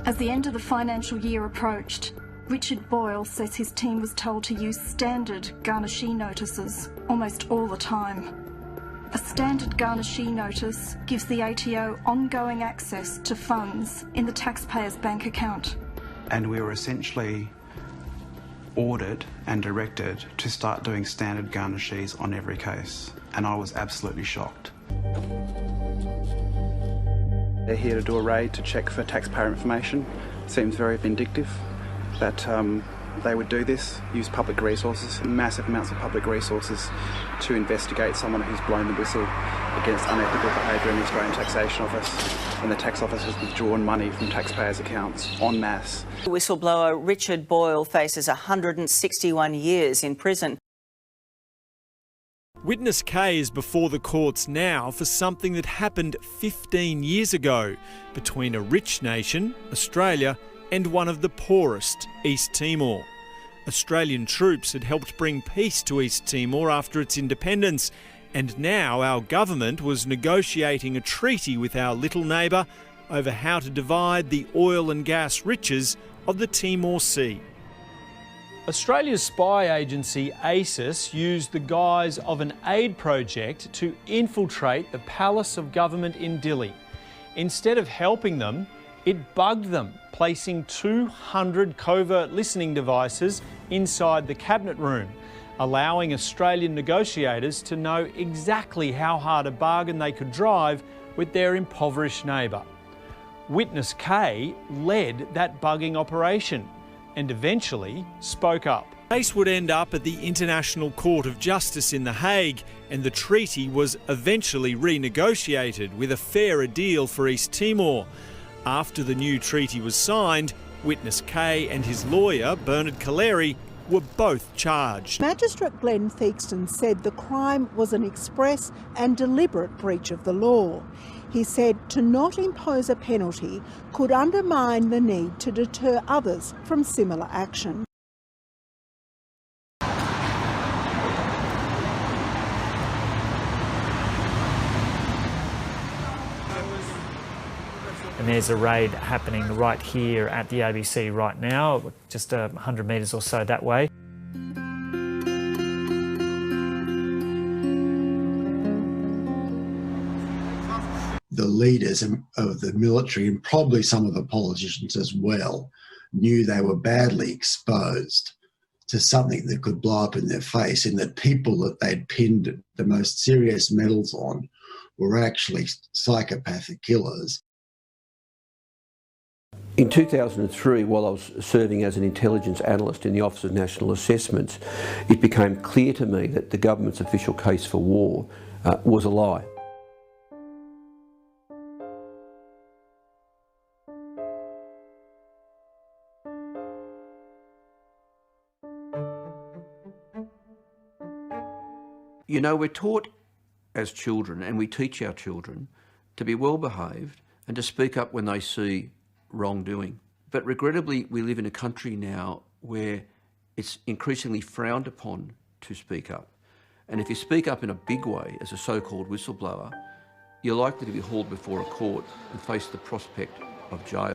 As the end of the financial year approached, Richard Boyle says his team was told to use standard garnishee notices almost all the time. A standard garnishee notice gives the ATO ongoing access to funds in the taxpayer's bank account. And we were essentially ordered and directed to start doing standard garnishees on every case, and I was absolutely shocked. They're here to do a raid to check for taxpayer information. Seems very vindictive that they would do this, use public resources, massive amounts of public resources, to investigate someone who's blown the whistle against unethical behaviour in the Australian Taxation Office. And the tax office has withdrawn money from taxpayers' accounts en masse. Whistleblower Richard Boyle faces 161 years in prison. Witness K is before the courts now for something that happened 15 years ago between a rich nation, Australia, and one of the poorest, East Timor. Australian troops had helped bring peace to East Timor after its independence, and now our government was negotiating a treaty with our little neighbour over how to divide the oil and gas riches of the Timor Sea. Australia's spy agency ASIS used the guise of an aid project to infiltrate the Palace of Government in Dili. Instead of helping them, it bugged them, placing 200 covert listening devices inside the cabinet room, allowing Australian negotiators to know exactly how hard a bargain they could drive with their impoverished neighbour. Witness K led that bugging operation and eventually spoke up. The case would end up at the International Court of Justice in The Hague, and the treaty was eventually renegotiated with a fairer deal for East Timor. After the new treaty was signed, Witness K and his lawyer, Bernard Kaleri, were both charged. Magistrate Glenn Theakston said the crime was an express and deliberate breach of the law. He said to not impose a penalty could undermine the need to deter others from similar action. And there's a raid happening right here at the ABC right now, just 100 metres or so that way. The leaders of the military, and probably some of the politicians as well, knew they were badly exposed to something that could blow up in their face, and that people that they'd pinned the most serious medals on were actually psychopathic killers. In 2003, while I was serving as an intelligence analyst in the Office of National Assessments, it became clear to me that the government's official case for war was a lie. You know, we're taught as children, and we teach our children, to be well behaved and to speak up when they see wrongdoing. But regrettably, we live in a country now where it's increasingly frowned upon to speak up. And if you speak up in a big way as a so-called whistleblower, you're likely to be hauled before a court and face the prospect of jail.